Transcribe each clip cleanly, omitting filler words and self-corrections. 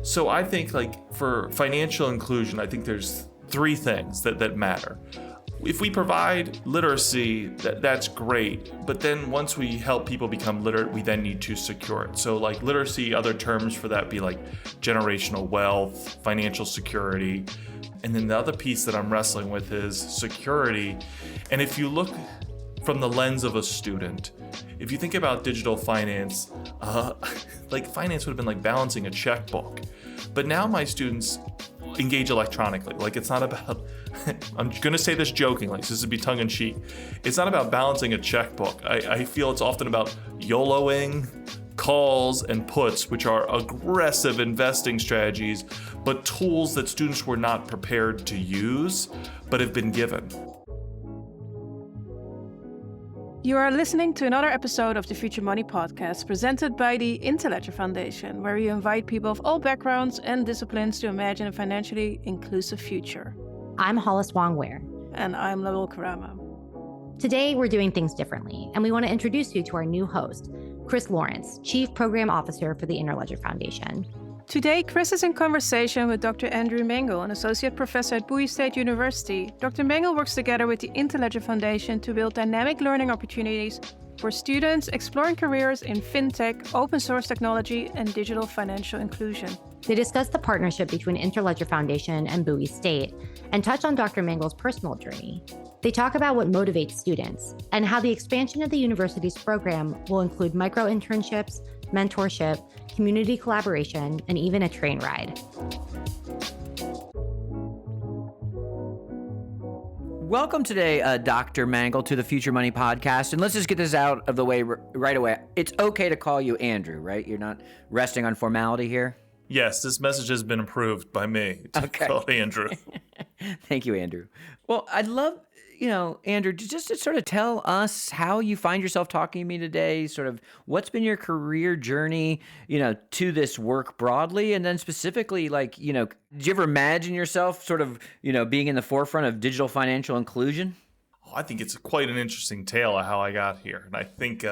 So I think like for financial inclusion, I think there's three things that matter. If we provide literacy, that's great. But then once we help people become literate, we then need to secure it. So like literacy, other terms for that be like generational wealth, financial security. And then the other piece that I'm wrestling with is security. And if you look from the lens of a student, if you think about digital finance, like finance would have been like balancing a checkbook. But now my students engage electronically. Like it's not about, I'm going to say this jokingly, so this would be tongue in cheek. It's not about balancing a checkbook. I feel it's often about YOLOing, calls, and puts, which are aggressive investing strategies, but tools that students were not prepared to use, but have been given. You are listening to another episode of the Future Money podcast presented by the Interledger Foundation, where we invite people of all backgrounds and disciplines to imagine a financially inclusive future. I'm Hollis Wong-Ware. And I'm Lawal Karama. Today, we're doing things differently, and we want to introduce you to our new host, Chris Lawrence, Chief Program Officer for the Interledger Foundation. Today, Chris is in conversation with Dr. Andrew Mengel, an associate professor at Bowie State University. Dr. Mengel works together with the Interledger Foundation to build dynamic learning opportunities for students exploring careers in fintech, open source technology, and digital financial inclusion. They discuss the partnership between Interledger Foundation and Bowie State and touch on Dr. Mengel's personal journey. They talk about what motivates students and how the expansion of the university's program will include micro-internships, mentorship, community collaboration, and even a train ride. Welcome today, Dr. Mengel, to the Future Money podcast. And let's just get this out of the way right away. It's okay to call you Andrew, right? You're not resting on formality here? Yes, this message has been approved by me to call Andrew. Thank you, Andrew. Well, I'd love, Andrew, just to sort of tell us how you find yourself talking to me today, sort of what's been your career journey, to this work broadly, and then specifically, did you ever imagine yourself sort of, being in the forefront of digital financial inclusion? Oh, I think it's quite an interesting tale of how I got here. And I think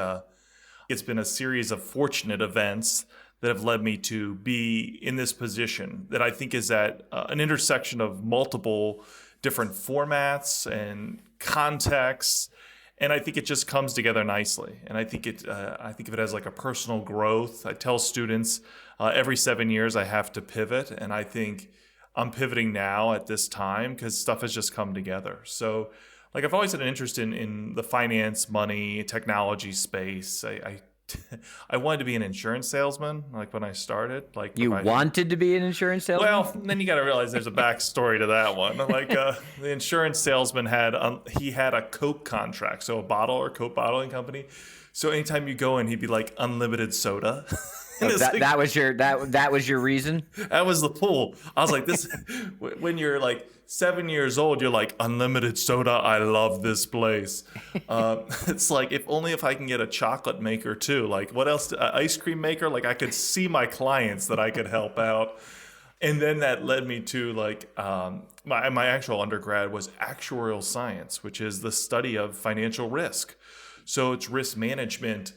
it's been a series of fortunate events that have led me to be in this position that I think is at an intersection of multiple different formats and contexts, and I think it just comes together nicely. And I think I think of it as like a personal growth. I tell students every 7 years I have to pivot, and I think I'm pivoting now at this time because stuff has just come together. So, like I've always had an interest in the finance, money, technology space. I wanted to be an insurance salesman, like when I started. You wanted to be an insurance salesman? Well, then you got to realize there's a backstory to that one. Like the insurance salesman had a Coke contract, so a bottle or Coke bottling company. So anytime you go in, he'd be like unlimited soda. That was your reason? That was the pull. I was like, this. When you're like 7 years old, you're like, unlimited soda. I love this place. It's like if I can get a chocolate maker too. Like what else? Ice cream maker. Like I could see my clients that I could help out. And then that led me to my actual undergrad was actuarial science, which is the study of financial risk. So it's risk management.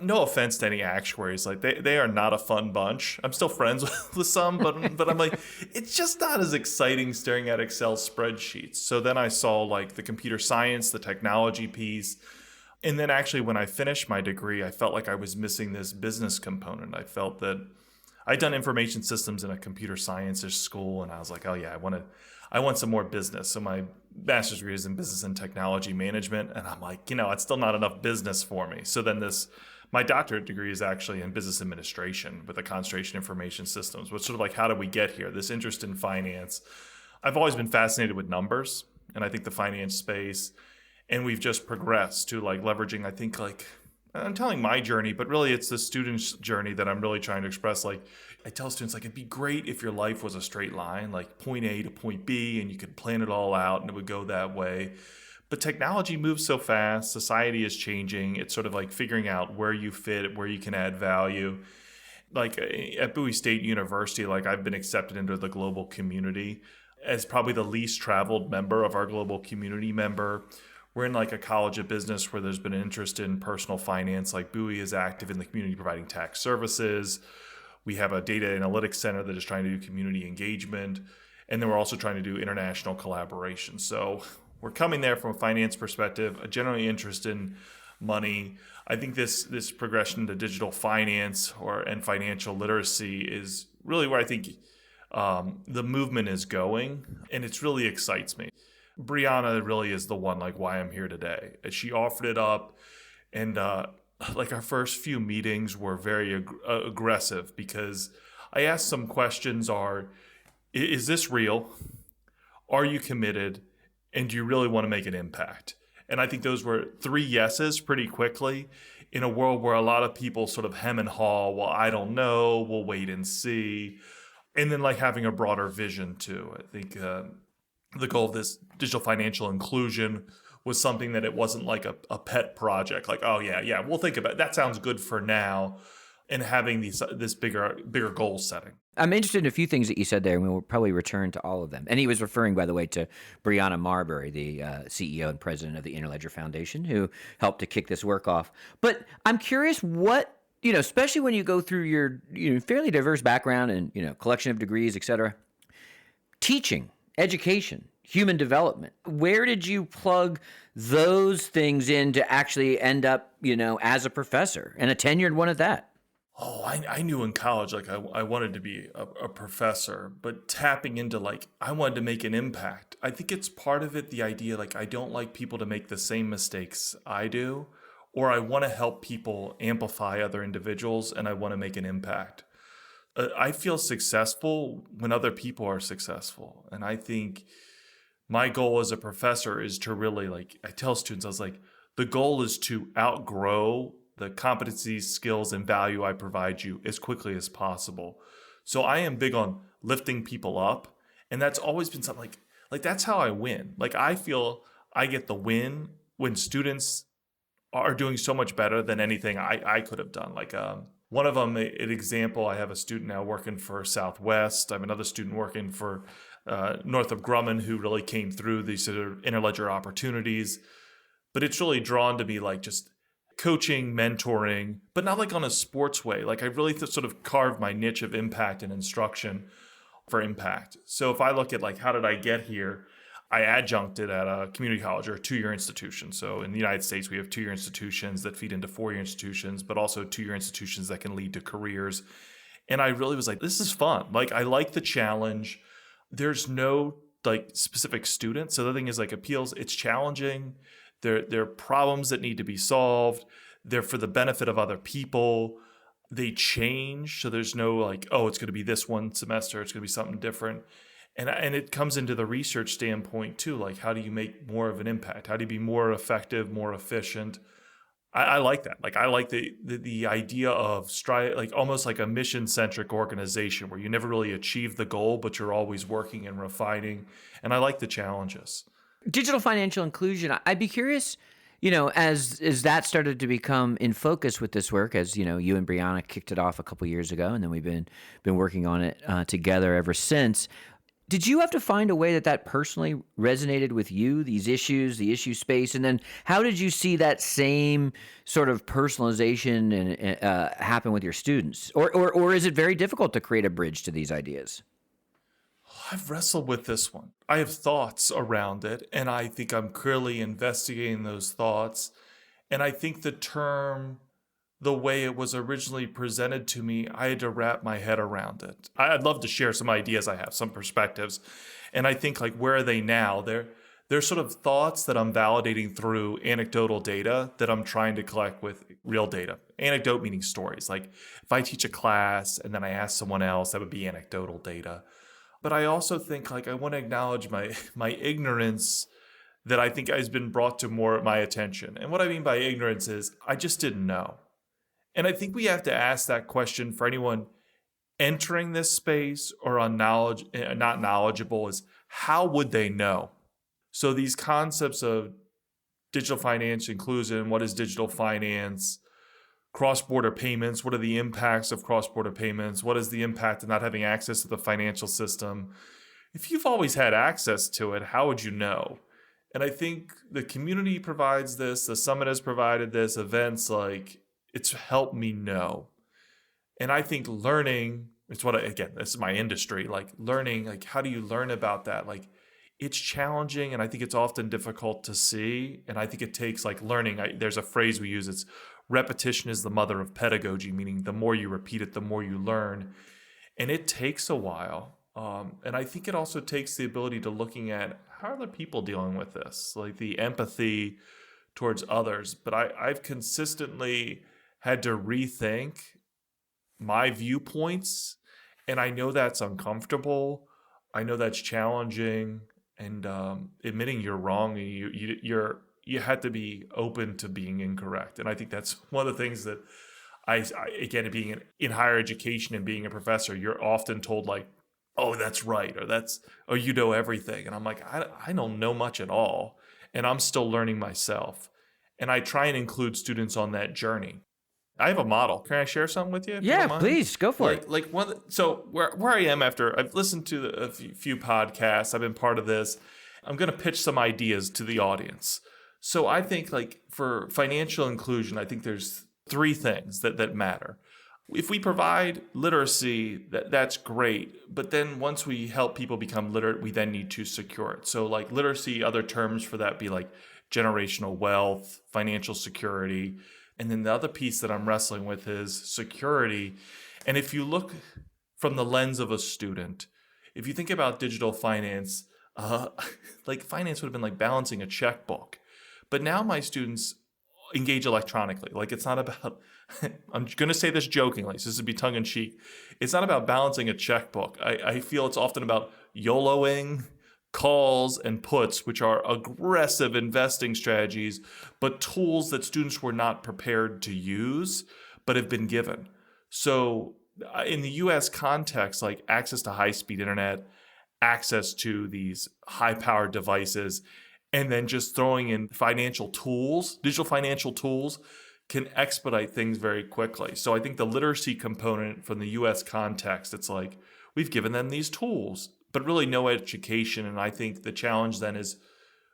No offense to any actuaries, like they are not a fun bunch. I'm still friends with some, but I'm like, it's just not as exciting staring at Excel spreadsheets. So then I saw like the computer science, the technology piece. And then actually when I finished my degree, I felt like I was missing this business component. I felt that I'd done information systems in a computer sciences school, and I was like, oh yeah, I want some more business. So my master's degree is in business and technology management. And I'm like, it's still not enough business for me. So then my doctorate degree is actually in business administration with a concentration in information systems, which sort of like, how did we get here? This interest in finance. I've always been fascinated with numbers, and I think the finance space, and we've just progressed to like leveraging, I think like, I'm telling my journey, but really it's the student's journey that I'm really trying to express. Like I tell students, like it'd be great if your life was a straight line, like point A to point B, and you could plan it all out and it would go that way. But technology moves so fast, society is changing. It's sort of like figuring out where you fit, where you can add value. Like at Bowie State University, like I've been accepted into the global community as probably the least traveled member of our global community member. We're in like a college of business where there's been an interest in personal finance. Like Bowie is active in the community providing tax services. We have a data analytics center that is trying to do community engagement. And then we're also trying to do international collaboration. So we're coming there from a finance perspective, a general interest in money. I think this progression to digital finance and financial literacy is really where I think the movement is going, and it really excites me. Brianna really is the one, like, why I'm here today. She offered it up, and like our first few meetings were very aggressive because I asked some questions: is this real? Are you committed? And do you really want to make an impact? And I think those were 3 yeses pretty quickly in a world where a lot of people sort of hem and haw, well, I don't know, we'll wait and see. And then like having a broader vision too. I think the goal of this digital financial inclusion was something that it wasn't like a pet project. Like, oh yeah, we'll think about it. That sounds good for now. And having this bigger goal setting. I'm interested in a few things that you said there, and we will probably return to all of them. And he was referring, by the way, to Brianna Marbury, the CEO and president of the Interledger Foundation, who helped to kick this work off. But I'm curious what, especially when you go through your fairly diverse background and, collection of degrees, et cetera, teaching, education, human development, where did you plug those things in to actually end up, as a professor and a tenured one at that? Oh, I knew in college, like I wanted to be a professor, but tapping into I wanted to make an impact. I think it's part of it, the idea, I don't like people to make the same mistakes I do, or I want to help people amplify other individuals and I want to make an impact. I feel successful when other people are successful. And I think my goal as a professor is to really I tell students, I was like, the goal is to outgrow the competencies, skills, and value I provide you as quickly as possible. So I am big on lifting people up. And that's always been something like that's how I win. I feel I get the win when students are doing so much better than anything I could have done. One of them, an example, I have a student now working for Southwest. I have another student working for Northrop Grumman who really came through these sort of interledger opportunities. But it's really drawn to me just coaching, mentoring, but not on a sports way. I really sort of carved my niche of impact and instruction for impact. So if I look at how did I get here, I adjuncted at a community college or a 2-year institution. So in the United States, we have 2-year institutions that feed into 4-year institutions, but also 2-year institutions that can lead to careers. And I really was like, this is fun. I like the challenge. There's no specific student. So the thing is appeals, it's challenging. There are problems that need to be solved. They're for the benefit of other people. They change. So there's no oh, it's going to be this one semester. It's going to be something different. And it comes into the research standpoint too. How do you make more of an impact? How do you be more effective, more efficient? I like that. I like the idea of almost like a mission-centric organization where you never really achieve the goal, but you're always working and refining. And I like the challenges. Digital financial inclusion. I'd be curious, as that started to become in focus with this work, as you and Brianna kicked it off a couple years ago, and then we've been working on it together ever since. Did you have to find a way that personally resonated with you, these issues, the issue space, and then how did you see that same sort of personalization and happen with your students, or is it very difficult to create a bridge to these ideas? I've wrestled with this one. I have thoughts around it, and I think I'm clearly investigating those thoughts. And I think the way it was originally presented to me, I had to wrap my head around it. I'd love to share some ideas I have, some perspectives. And I think where are they now? They're sort of thoughts that I'm validating through anecdotal data that I'm trying to collect with real data. Anecdote meaning stories. If I teach a class and then I ask someone else, that would be anecdotal data. But I also think I want to acknowledge my ignorance that I think has been brought to more my attention. And what I mean by ignorance is I just didn't know. And I think we have to ask that question for anyone entering this space or not knowledgeable is how would they know? So these concepts of digital finance inclusion, what is digital finance? Cross-border payments, what are the impacts of cross-border payments? What is the impact of not having access to the financial system? If you've always had access to it, how would you know? And I think the community provides this, the summit has provided this, events it's helped me know. And I think learning, it's what again, this is my industry, like learning, like how do you learn about that? Like it's challenging, and I think it's often difficult to see. And I think it takes like learning. There's a phrase we use, it's repetition is the mother of pedagogy, meaning the more you repeat it, the more you learn. And it takes a while. And I think it also takes the ability to looking at how are other people dealing with this, like the empathy towards others. But I've consistently had to rethink my viewpoints, and I know that's uncomfortable. I know that's challenging, and admitting you're wrong, and you had to be open to being incorrect. And I think that's one of the things that I again, being in higher education and being a professor, you're often told like, oh, that's right, or you know everything. And I'm like, I don't know much at all, and I'm still learning myself. And I try and include students on that journey. I have a model. Can I share something with you? If you Yeah, don't mind? please go for it. Like so where I am after I've listened to a few podcasts, I've been part of this. I'm going to pitch some ideas to the audience. So I think like for financial inclusion, I think there's three things that matter. If we provide literacy, that's great. But then once we help people become literate, we then need to secure it. So like literacy, other terms for that be like generational wealth, financial security. And then the other piece that I'm wrestling with is security. And if you look from the lens of a student, if you think about digital finance, like finance would have been like balancing a checkbook. But now my students engage electronically. Like it's not about, I'm going to say this jokingly, so this would be tongue in cheek. It's not about balancing a checkbook. I feel it's often about YOLOing, calls, and puts, which are aggressive investing strategies, but tools that students were not prepared to use, but have been given. So in the US context, like access to high-speed internet, access to these high-powered devices, and then just throwing in financial tools, digital financial tools, can expedite things very quickly. So I think the literacy component from the US context, it's like, we've given them these tools, but really no education. And I think the challenge then is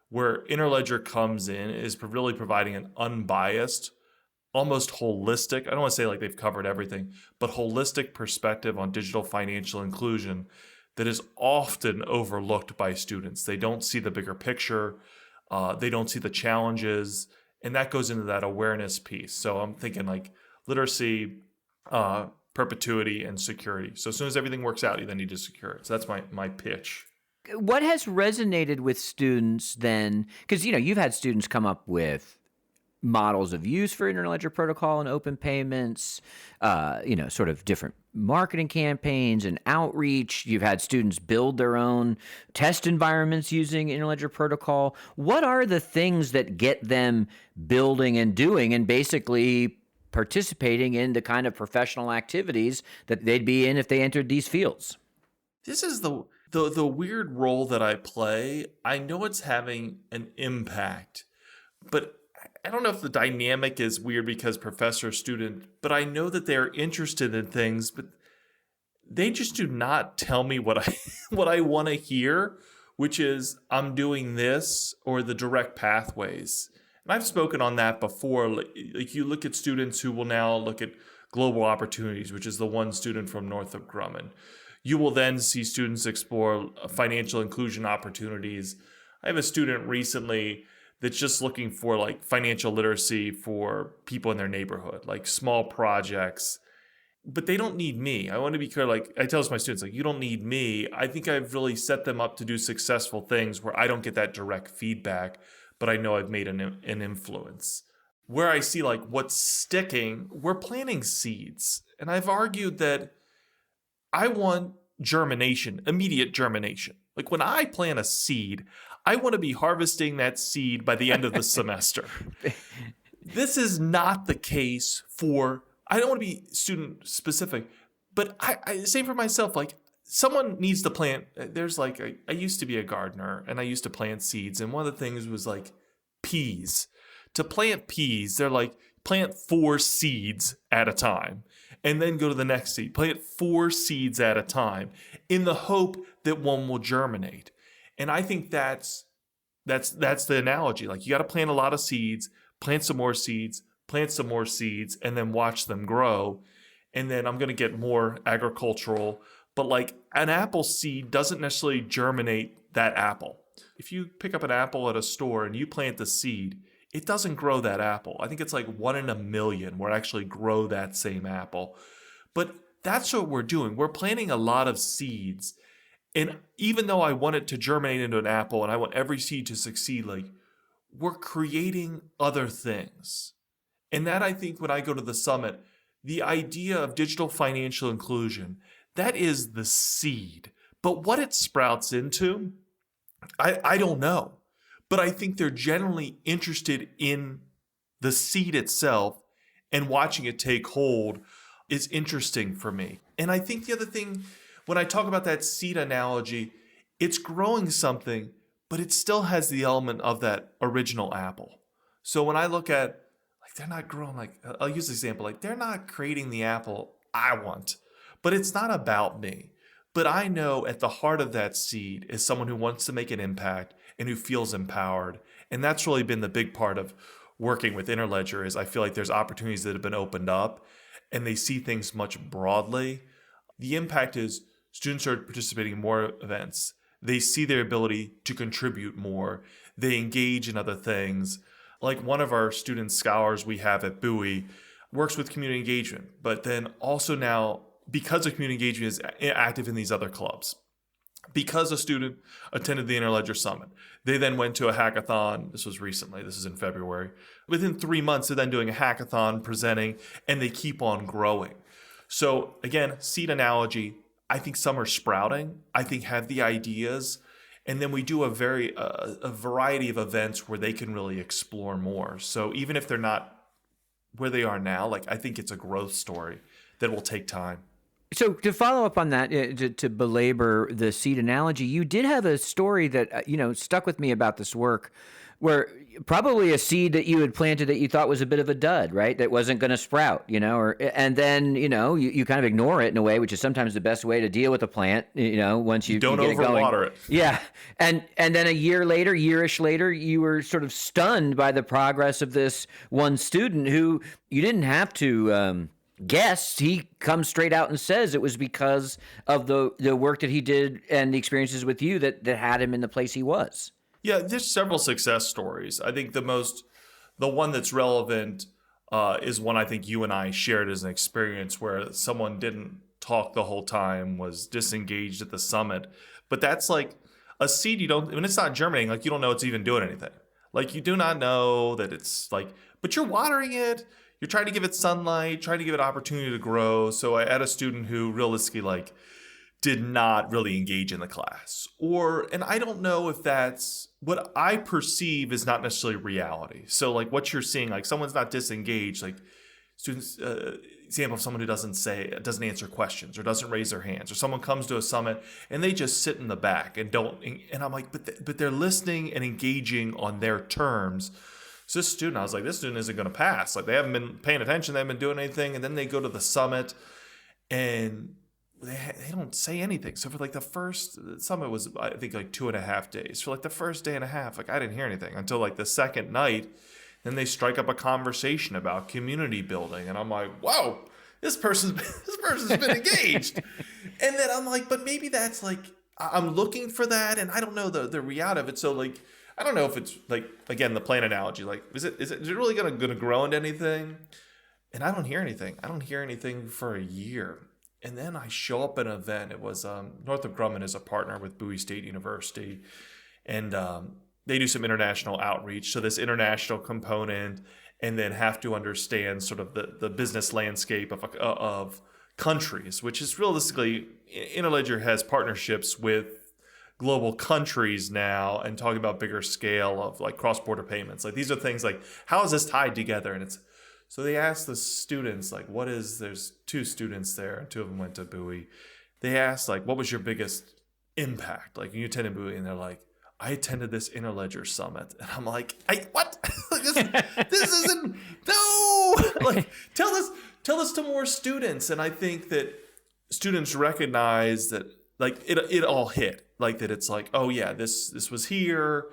where Interledger comes in is really providing an unbiased, almost holistic, I don't want to say like they've covered everything, but holistic perspective on digital financial inclusion that is often overlooked by students. They don't see the bigger picture. They don't see the challenges. And that goes into that awareness piece. So I'm thinking like literacy, perpetuity, and security. So as soon as everything works out, you then need to secure it. So that's my pitch. What has resonated with students then? Because, you've had students come up with models of use for Interledger protocol and open payments, sort of different marketing campaigns and outreach. You've had students build their own test environments using Interledger protocol. What are the things that get them building and doing and basically participating in the kind of professional activities that they'd be in if they entered these fields? This is the weird role that I play. I know it's having an impact, but I don't know if the dynamic is weird because professor student, but I know that they're interested in things, but they just do not tell me what I want to hear, which is I'm doing this or the direct pathways. And I've spoken on that before. Like you look at students who will now look at global opportunities, which is the one student from Northrop Grumman. You will then see students explore financial inclusion opportunities. I have a student recently that's just looking for like financial literacy for people in their neighborhood, like small projects, but they don't need me. I want to be clear. Like I tell my students, like, you don't need me. I think I've really set them up to do successful things where I don't get that direct feedback, but I know I've made an influence. Where I see like what's sticking, we're planting seeds. And I've argued that I want germination, immediate germination. Like when I plant a seed, I want to be harvesting that seed by the end of the semester. This is not the case for, I don't want to be student specific, but I same for myself. Like someone needs to plant, there's like, I used to be a gardener and I used to plant seeds. And one of the things was like peas. To plant peas, they're like, plant 4 seeds at a time and then go to the next seed. Plant 4 seeds at a time in the hope that one will germinate. And I think that's the analogy. Like you got to plant a lot of seeds, plant some more seeds, plant some more seeds, and then watch them grow. and then I'm going to get more agricultural. But like an apple seed doesn't necessarily germinate that apple. If you pick up an apple at a store and you plant the seed, it doesn't grow that apple. I think it's like 1 in a million where it actually grow that same apple. But that's what we're doing. We're planting a lot of seeds. And even though I want it to germinate into an apple and I want every seed to succeed, like we're creating other things. And that, I think, when I go to the summit, the idea of digital financial inclusion, that is the seed. But what it sprouts into, I don't know. But I think they're generally interested in the seed itself, and watching it take hold is interesting for me. And I think the other thing, when I talk about that seed analogy, it's growing something, but it still has the element of that original apple. So when I look at, like, they're not growing, like, I'll use this example, like, they're not creating the apple I want, but it's not about me. But I know at the heart of that seed is someone who wants to make an impact and who feels empowered. And that's really been the big part of working with Interledger, is I feel like there's opportunities that have been opened up and they see things much broadly. The impact is students are participating in more events. They see their ability to contribute more. They engage in other things. Like one of our student scholars we have at Bowie works with community engagement, but then also now, because of community engagement, is active in these other clubs. Because a student attended the Interledger Summit, they then went to a hackathon. This was recently, this is in February. Within 3 months, they're then doing a hackathon, presenting, and they keep on growing. So again, seed analogy, I think some are sprouting, I think have the ideas, and then we do a variety of events where they can really explore more. So even if they're not where they are now, like I think it's a growth story that will take time. So to follow up on that, to belabor the seed analogy, you did have a story that stuck with me about this work, where probably a seed that you had planted that you thought was a bit of a dud, right? That wasn't going to sprout, and then you kind of ignore it in a way, which is sometimes the best way to deal with a plant. Once you don't get it going. overwater it. Yeah, and then a yearish later, you were sort of stunned by the progress of this one student who you didn't have to. Guess. He comes straight out and says it was because of the work that he did and the experiences with you that had him in the place he was. Yeah, there's several success stories. I think the one that's relevant is one I think you and I shared as an experience where someone didn't talk the whole time, was disengaged at the summit. But that's like a seed when it's not germinating, like you don't know it's even doing anything. Like you do not know that it's like, but you're watering it. You're trying to give it sunlight, trying to give it opportunity to grow. So I had a student who realistically did not really engage in the class. And I don't know if that's what I perceive is not necessarily reality. So like what you're seeing, like someone's not disengaged, like students, example of someone who doesn't answer questions or doesn't raise their hands, or someone comes to a summit and they just sit in the back and I'm like, but they're listening and engaging on their terms. So this student, I was like, this student isn't going to pass. Like they haven't been paying attention, they haven't been doing anything. And then they go to the summit and they don't say anything. So for the summit was, I think 2.5 days. For the first day and a half, I didn't hear anything until the second night. Then they strike up a conversation about community building. And I'm like, whoa, this person's been engaged. And then I'm like, but maybe that's I'm looking for that. And I don't know the reality of it. So I don't know if it's again, the plant analogy, is it really going to grow into anything? And I don't hear anything. I don't hear anything for a year. And then I show up at an event. It was Northrop Grumman is a partner with Bowie State University. And they do some international outreach. So this international component, and then have to understand sort of the business landscape of countries, which is realistically, Interledger has partnerships with global countries now, and talking about bigger scale of cross-border payments. These are things how is this tied together? And so they asked the students, there's 2 students there, and 2 of them went to Bowie. They asked, what was your biggest impact? You attended Bowie, and they're like, I attended this Interledger Summit. And I'm like, what? this isn't, no! Tell this to more students. And I think that students recognize that it all hit. That it's oh yeah, this was here.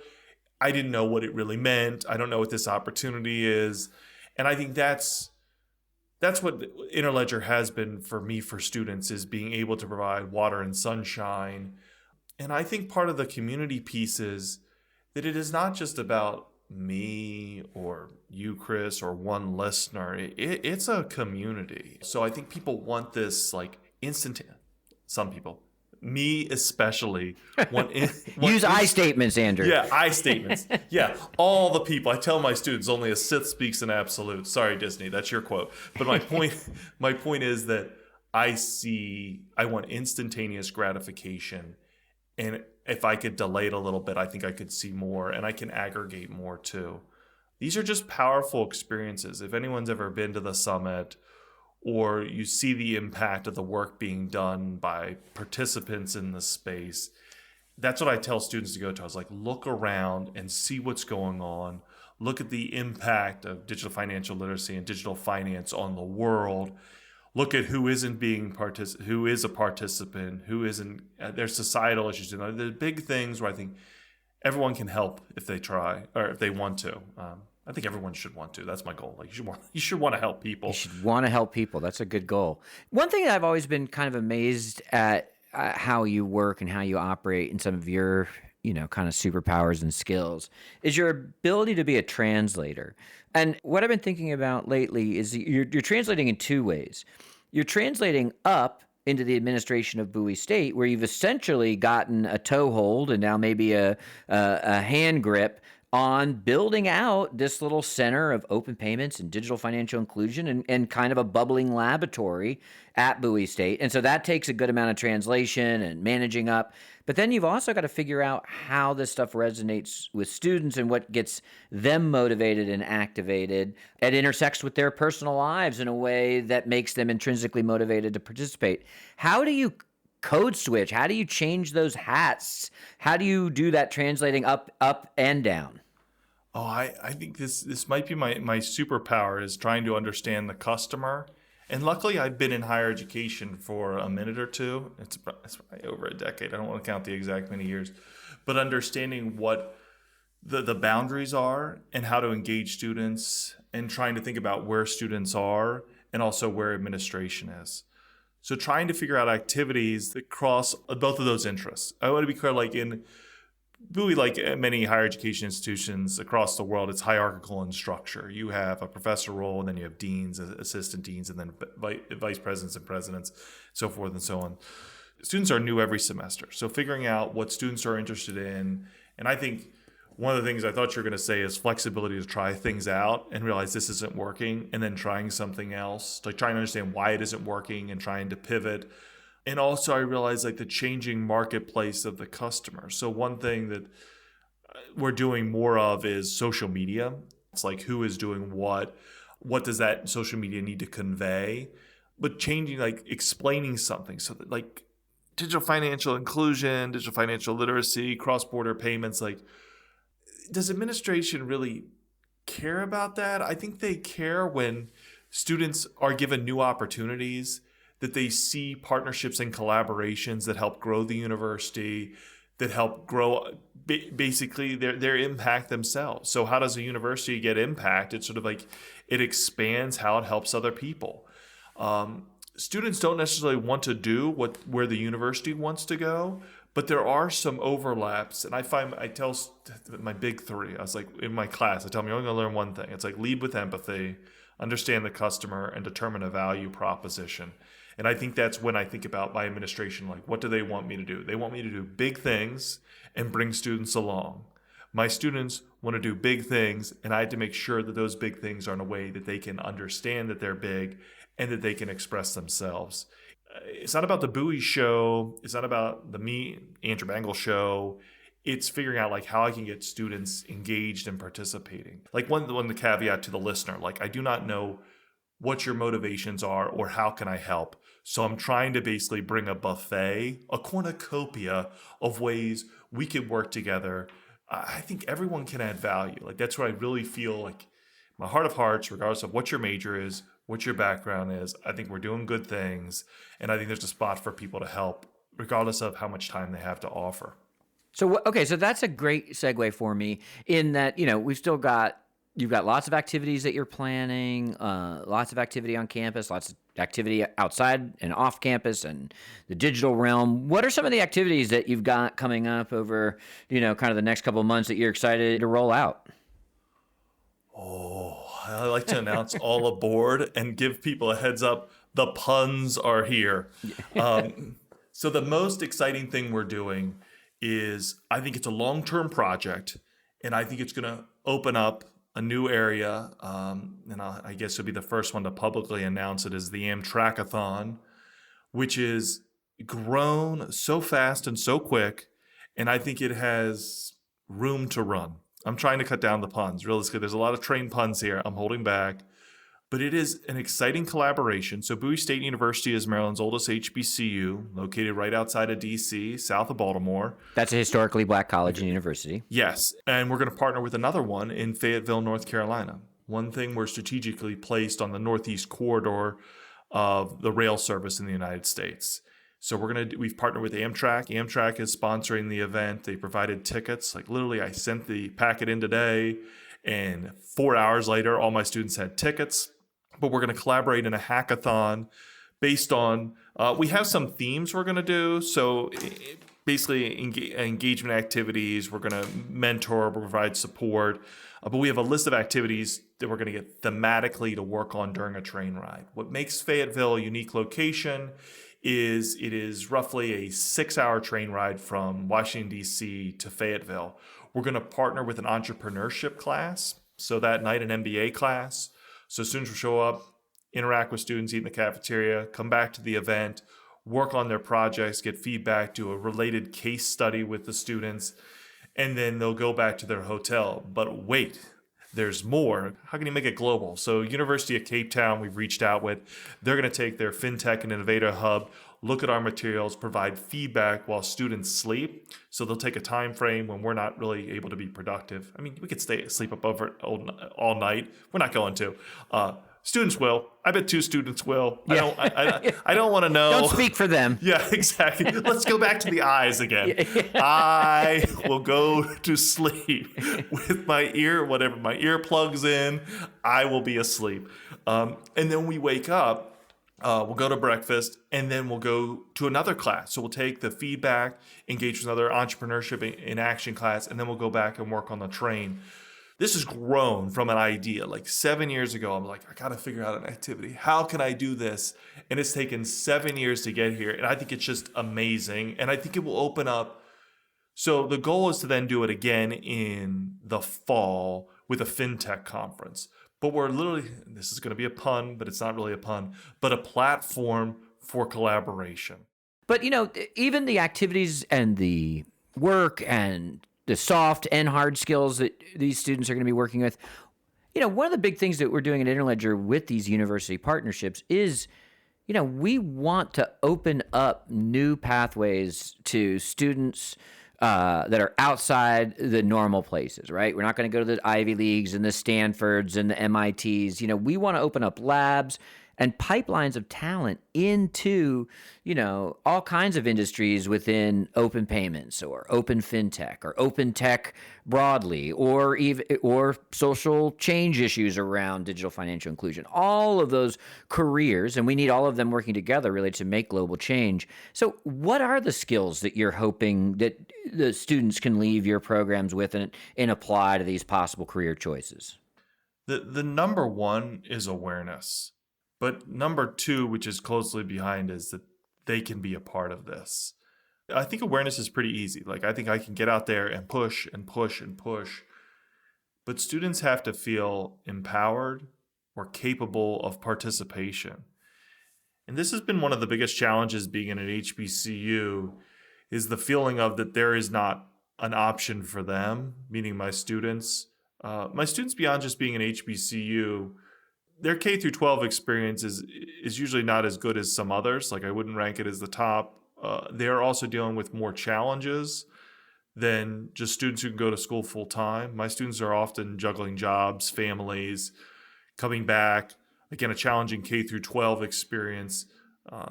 I didn't know what it really meant. I don't know what this opportunity is. And I think that's that's what Interledger has been for me, for students, is being able to provide water and sunshine. And I think part of the community piece is that it is not just about me or you, Chris, or one listener. It's a community. So I think people want this like some people, me especially, Use I statements, Andrew. Yeah, I statements. Yeah, all the people. I tell my students only a Sith speaks in absolute. Sorry, Disney, that's your quote. But my point is that I want instantaneous gratification, and if I could delay it a little bit, I think I could see more, and I can aggregate more too. These are just powerful experiences. If anyone's ever been to the summit, or you see the impact of the work being done by participants in the space, that's what I tell students to go to. I was like, look around and see what's going on. Look at the impact of digital financial literacy and digital finance on the world. Look at who is a participant, who isn't. There's societal issues. And there's big things where I think everyone can help if they try, or if they want to. I think everyone should want to. That's my goal. Like you should want to help people. You should want to help people. That's a good goal. One thing that I've always been kind of amazed at how you work and how you operate, and some of your, kind of superpowers and skills, is your ability to be a translator. And what I've been thinking about lately is you're translating in two ways. You're translating up into the administration of Bowie State, where you've essentially gotten a toehold and now maybe a hand grip on building out this little center of open payments and digital financial inclusion, and kind of a bubbling laboratory at Bowie State. And so that takes a good amount of translation and managing up. But then you've also got to figure out how this stuff resonates with students and what gets them motivated and activated. It intersects with their personal lives in a way that makes them intrinsically motivated to participate. How do you code switch? How do you change those hats? How do you do that translating up and down? Oh, I think this might be my superpower, is trying to understand the customer. And luckily, I've been in higher education for a minute or two. It's probably over a decade. I don't want to count the exact many years. But understanding what the boundaries are and how to engage students, and trying to think about where students are and also where administration is. So trying to figure out activities that cross both of those interests. I want to be clear, like in Bowie, like many higher education institutions across the world, it's hierarchical in structure. You have a professor role, and then you have deans, assistant deans, and then vice presidents and presidents, so forth and so on. Students are new every semester. So figuring out what students are interested in. And I think one of the things I thought you were going to say is flexibility to try things out and realize this isn't working, and then trying something else, like trying to understand why it isn't working and trying to pivot. And also I realized like the changing marketplace of the customer. So one thing that we're doing more of is social media. It's like who is doing what does that social media need to convey, but changing, like explaining something so that like digital financial inclusion, digital financial literacy, cross-border payments, like does administration really care about that? I think they care when students are given new opportunities, that they see partnerships and collaborations that help grow the university, that help grow basically their impact themselves. So how does a university get impact? It's sort of like it expands how it helps other people. Students don't necessarily want to do where the university wants to go, but there are some overlaps. And I tell my big three, I was like in my class, I tell them you're only going to learn one thing. It's like lead with empathy, understand the customer, and determine a value proposition. And I think that's when I think about my administration, like what do they want me to do? They want me to do big things and bring students along. My students want to do big things, and I had to make sure that those big things are in a way that they can understand that they're big and that they can express themselves. It's not about the Bowie show. It's not about the Andrew Bangle show. It's figuring out like how I can get students engaged and participating. Like the caveat to the listener, like I do not know what your motivations are or how can I help. So I'm trying to basically bring a buffet, a cornucopia of ways we can work together. I think everyone can add value. Like that's where I really feel like my heart of hearts, regardless of what your major is, what your background is, I think we're doing good things. And I think there's a spot for people to help, regardless of how much time they have to offer. So, okay, so that's a great segue for me in that, we've still got you've got lots of activities that you're planning, lots of activity on campus, lots of activity outside and off campus and the digital realm. What are some of the activities that you've got coming up over, kind of the next couple of months that you're excited to roll out? Oh, I like to announce all aboard and give people a heads up. The puns are here. So the most exciting thing we're doing is, I think it's a long-term project, and I think it's going to open up a new area. I guess it'll be the first one to publicly announce it, is the Amtrakathon, which is grown so fast and so quick, and I think it has room to run. I'm trying to cut down the puns. Realistically, there's a lot of trained puns here. I'm holding back. But it is an exciting collaboration. So Bowie State University is Maryland's oldest HBCU, located right outside of D.C., south of Baltimore. That's a historically black college and university. Yes, and we're going to partner with another one in Fayetteville, North Carolina. One thing, we're strategically placed on the northeast corridor of the rail service in the United States. So we've partnered with Amtrak. Amtrak is sponsoring the event. They provided tickets. Like, literally, I sent the packet in today, and 4 hours later, all my students had tickets. But we're going to collaborate in a hackathon based on, we have some themes we're going to do. So basically engagement activities, we're going to mentor, provide support. But we have a list of activities that we're going to get thematically to work on during a train ride. What makes Fayetteville a unique location is it is roughly a 6-hour train ride from Washington, D.C. to Fayetteville. We're going to partner with an entrepreneurship class. So that night, an MBA class. So students will show up, interact with students, eat in the cafeteria, come back to the event, work on their projects, get feedback, do a related case study with the students, and then they'll go back to their hotel. But wait, there's more. How can you make it global? So University of Cape Town, we've reached out with, they're going to take their FinTech and Innovator Hub, look at our materials, provide feedback while students sleep. So they'll take a time frame when we're not really able to be productive. I mean, we could sleep up over all night. We're not going to. Students will. I bet 2 students will. Yeah. I don't want to know. Don't speak for them. Yeah, exactly. Let's go back to the eyes again. I will go to sleep with my earplugs in. I will be asleep. And then we wake up. We'll go to breakfast, and then we'll go to another class. So we'll take the feedback, engage with another entrepreneurship in action class, and then we'll go back and work on the train. This has grown from an idea. Like 7 years ago, I'm like, I got to figure out an activity. How can I do this? And it's taken 7 years to get here. And I think it's just amazing. And I think it will open up. So the goal is to then do it again in the fall with a FinTech conference. But we're literally, this is going to be a pun, but it's not really a pun, but a platform for collaboration. But, even the activities and the work and the soft and hard skills that these students are going to be working with, one of the big things that we're doing at Interledger with these university partnerships is, we want to open up new pathways to students that are outside the normal places, right? We're not going to go to the Ivy Leagues and the Stanfords and the MITs. We want to open up labs and pipelines of talent into, all kinds of industries within open payments or open fintech or open tech broadly, or social change issues around digital financial inclusion. All of those careers, and we need all of them working together really to make global change. So what are the skills that you're hoping that the students can leave your programs with and apply to these possible career choices? The number one is awareness. But number 2, which is closely behind, is that they can be a part of this. I think awareness is pretty easy. Like, I think I can get out there and push and push and push. But students have to feel empowered or capable of participation. And this has been one of the biggest challenges being in an HBCU, is the feeling of that there is not an option for them, meaning my students. My students, beyond just being an HBCU, their K through 12 experience is usually not as good as some others. Like, I wouldn't rank it as the top. They're also dealing with more challenges than just students who can go to school full time. My students are often juggling jobs, families, coming back. Again, a challenging K through 12 experience.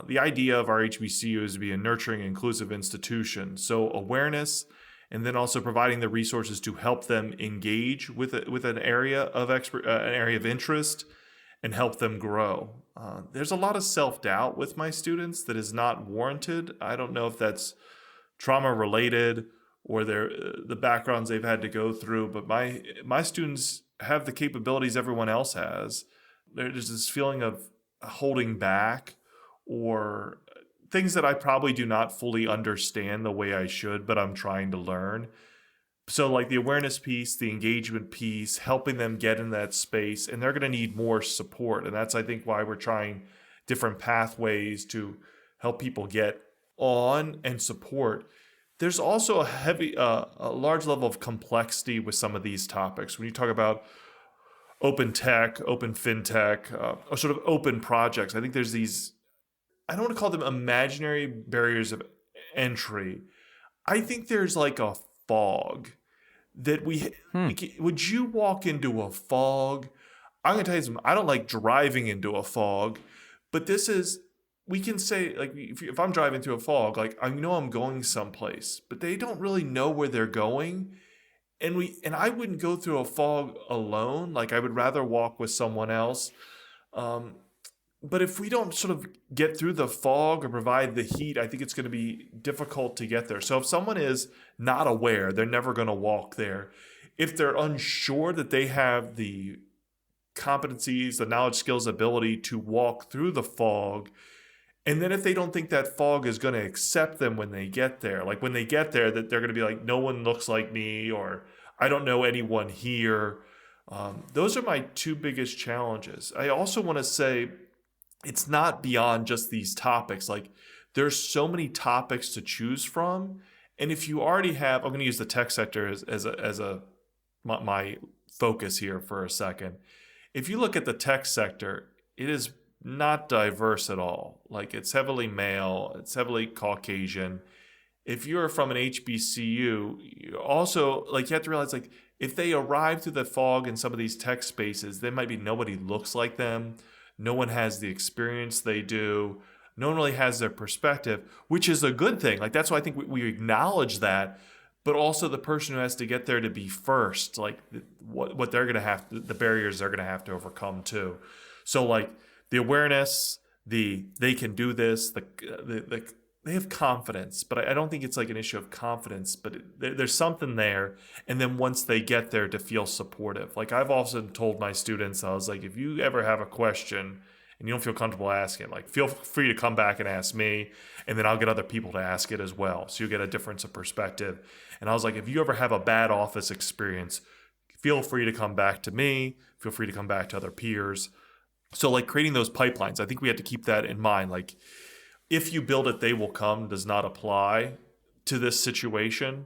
The idea of our HBCU is to be a nurturing, inclusive institution. So awareness and then also providing the resources to help them engage with an area of an area of interest and help them grow. There's a lot of self-doubt with my students that is not warranted. I don't know if that's trauma related or the backgrounds they've had to go through, but my students have the capabilities everyone else has. There's this feeling of holding back or things that I probably do not fully understand the way I should, but I'm trying to learn. So like the awareness piece, the engagement piece, helping them get in that space, and they're going to need more support. And that's, I think, why we're trying different pathways to help people get on and support. There's also a large level of complexity with some of these topics. When you talk about open tech, open fintech, or sort of open projects, I think there's these, I don't want to call them imaginary barriers of entry. I think there's like a fog that would you walk into a fog? I'm going to tell you something. I don't like driving into a fog, but we can say, like, if I'm driving through a fog, like, I know I'm going someplace, but they don't really know where they're going. And I wouldn't go through a fog alone. Like, I would rather walk with someone else. But if we don't sort of get through the fog or provide the heat, I think it's going to be difficult to get there. So if someone is not aware, they're never going to walk there. If they're unsure that they have the competencies, the knowledge, skills, ability to walk through the fog, and then if they don't think that fog is going to accept them when they get there, like when they get there, that they're going to be like, no one looks like me, or I don't know anyone here. Those are my two biggest challenges. I also want to say, it's not beyond just these topics. Like, there's so many topics to choose from. And if you already have, I'm going to use the tech sector as my focus here for a second. If you look at the tech sector, it is not diverse at all. Like, it's heavily male, it's heavily Caucasian. If you're from an HBCU, you also, like, you have to realize, like, if they arrive through the fog in some of these tech spaces, there might be nobody looks like them. No one has the experience they do. No one really has their perspective, which is a good thing. Like, that's why I think we acknowledge that, but also the person who has to get there to be first, like what they're going to have, the barriers they're going to have to overcome too. So like the awareness, they can do this, they have confidence, but I don't think it's like an issue of confidence, but there's something there. And then once they get there, to feel supportive. Like, I've also told my students, I was like, if you ever have a question and you don't feel comfortable asking, like, feel free to come back and ask me, and then I'll get other people to ask it as well. So you get a difference of perspective. And I was like, if you ever have a bad office experience, feel free to come back to me, feel free to come back to other peers. So like creating those pipelines, I think we have to keep that in mind. Like, if you build it, they will come does not apply to this situation.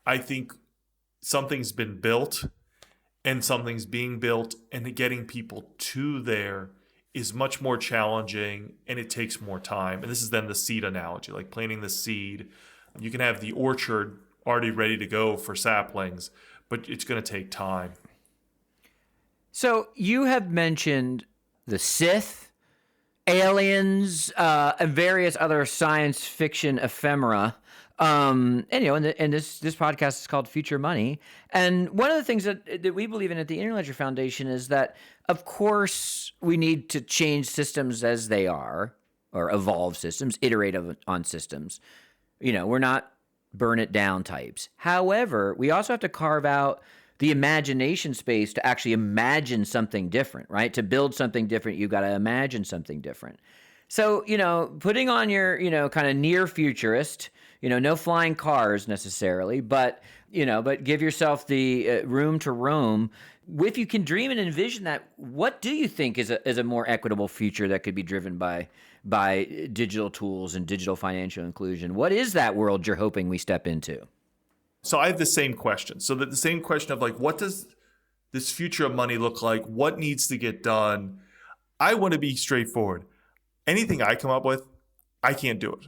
I think something's been built and something's being built, and getting people to there is much more challenging, and it takes more time. And this is then the seed analogy, like planting the seed. You can have the orchard already ready to go for saplings, but it's going to take time. So you have mentioned the Sith, aliens, and various other science fiction ephemera. And this podcast is called Future Money. And one of the things that we believe in at the Interledger Foundation is that, of course, we need to change systems as they are, or evolve systems, iterate on systems. We're not burn it down types. However, we also have to carve out the imagination space to actually imagine something different, right? To build something different, you've got to imagine something different. So, putting on your, kind of near futurist, no flying cars necessarily, but give yourself the room to roam. If you can dream and envision that, what do you think is a more equitable future that could be driven by digital tools and digital financial inclusion? What is that world you're hoping we step into? So I have the same question. So the same question of like, what does this future of money look like? What needs to get done? I want to be straightforward. Anything I come up with, I can't do it.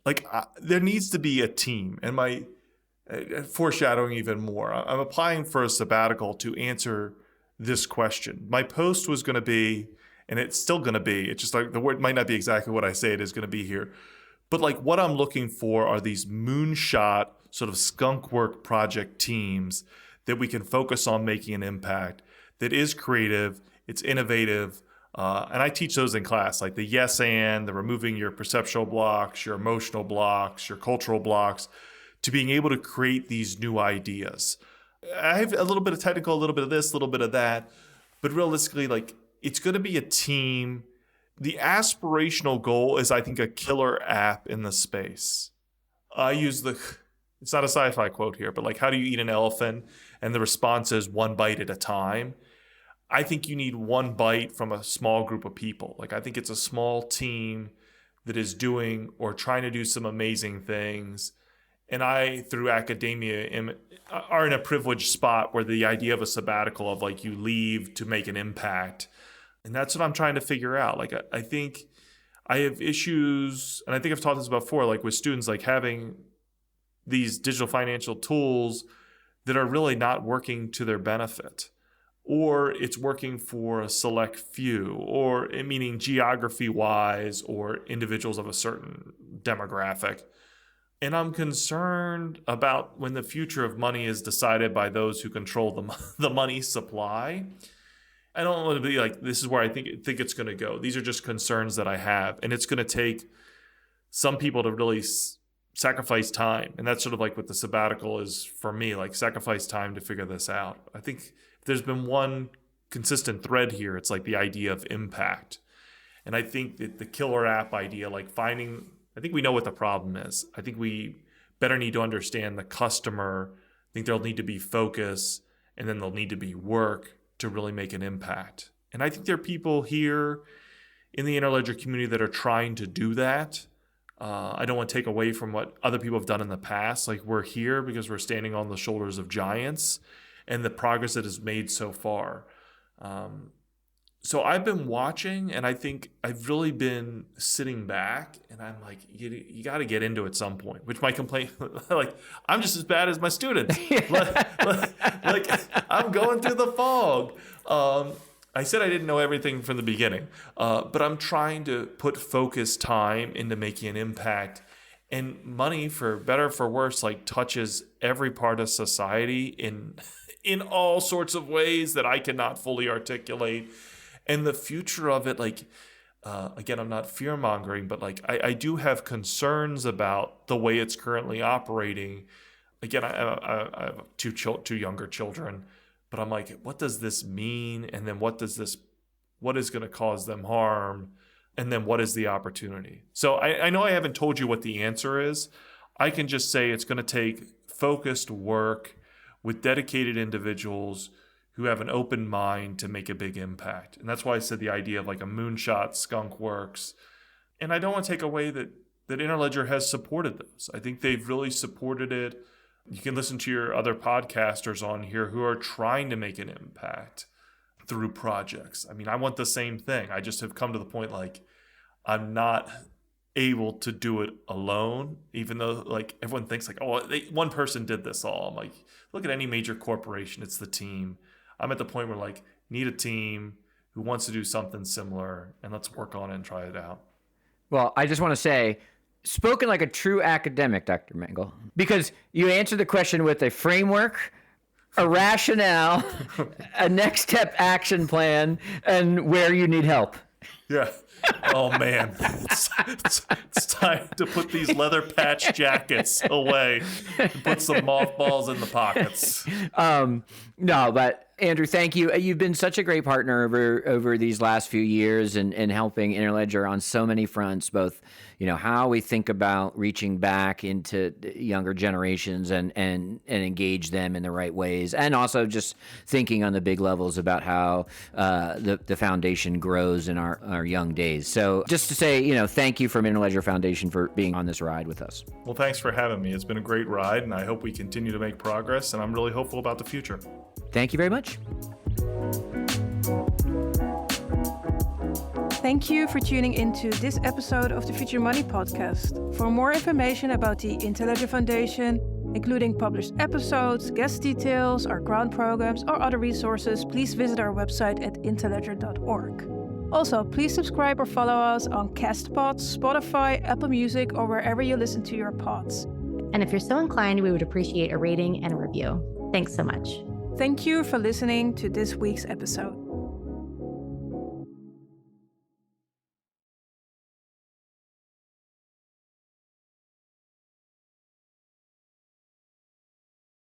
Like, there needs to be a team. And my foreshadowing even more, I'm applying for a sabbatical to answer this question. My post was going to be, and it's still going to be, it's just like the word might not be exactly what I say it is going to be here. But like what I'm looking for are these moonshot sort of skunk work project teams that we can focus on making an impact that is creative, it's innovative. And I teach those in class, like the yes and, the removing your perceptual blocks, your emotional blocks, your cultural blocks, to being able to create these new ideas. I have a little bit of technical, a little bit of this, a little bit of that, but realistically, like, it's going to be a team. The aspirational goal is, I think, a killer app in the space. I use it's not a sci-fi quote here, but like, how do you eat an elephant? And the response is one bite at a time. I think you need one bite from a small group of people. Like, I think it's a small team that is doing or trying to do some amazing things. And I, through academia, are in a privileged spot where the idea of a sabbatical, of like, you leave to make an impact. And that's what I'm trying to figure out. Like, I think I have issues, and I think I've taught this before, like with students, like having these digital financial tools that are really not working to their benefit, or it's working for a select few, or meaning geography-wise, or individuals of a certain demographic. And I'm concerned about when the future of money is decided by those who control the money supply. I don't want to be like, this is where I think it's going to go. These are just concerns that I have. And it's going to take some people to really sacrifice time. And that's sort of like what the sabbatical is for me, like sacrifice time to figure this out. I think if there's been one consistent thread here, it's like the idea of impact. And I think that the killer app idea, like I think we know what the problem is. I think we better need to understand the customer. I think there'll need to be focus, and then there'll need to be work to really make an impact. And I think there are people here in the Interledger community that are trying to do that. I don't want to take away from what other people have done in the past. Like, we're here because we're standing on the shoulders of giants and the progress that is made so far. So I've been watching, and I think I've really been sitting back, and I'm like, you got to get into it at some point, which my complaint, like, I'm just as bad as my students. like, I'm going through the fog. I said I didn't know everything from the beginning, but I'm trying to put focused time into making an impact. And money, for better or for worse, like, touches every part of society in all sorts of ways that I cannot fully articulate. And the future of it, like, again, I'm not fear-mongering, but like, I do have concerns about the way it's currently operating. Again, I have two younger children, but I'm like, what does this mean? And then what is going to cause them harm? And then what is the opportunity? So I know I haven't told you what the answer is. I can just say it's going to take focused work with dedicated individuals who have an open mind to make a big impact. And that's why I said the idea of like a moonshot skunk works. And I don't want to take away that Interledger has supported those. I think they've really supported it. You can listen to your other podcasters on here who are trying to make an impact through projects. I mean, I want the same thing. I just have come to the point, like, I'm not able to do it alone, even though, like, everyone thinks like, oh, one person did this all. I'm like, look at any major corporation, it's the team. I'm at the point where, like, need a team who wants to do something similar, and let's work on it and try it out. Well, I just want to say, spoken like a true academic, Dr. Mengel, because you answered the question with a framework, a rationale, a next step action plan, and where you need help. Yeah. Oh, man. It's time to put these leather patch jackets away and put some mothballs in the pockets. No, but Andrew, thank you. You've been such a great partner over these last few years and helping Interledger on so many fronts, both, you know, how we think about reaching back into younger generations and engage them in the right ways, and also just thinking on the big levels about how the foundation grows in our young days. So just to say, you know, thank you from Interledger Foundation for being on this ride with us. Well, thanks for having me. It's been a great ride, and I hope we continue to make progress, and I'm really hopeful about the future. Thank you very much. Thank you for tuning into this episode of the Future Money podcast. For more information about the Interledger Foundation, including published episodes, guest details, our grant programs, or other resources, please visit our website at interledger.org. Also, please subscribe or follow us on Castbox, Spotify, Apple Music, or wherever you listen to your pods. And if you're so inclined, we would appreciate a rating and a review. Thanks so much. Thank you for listening to this week's episode.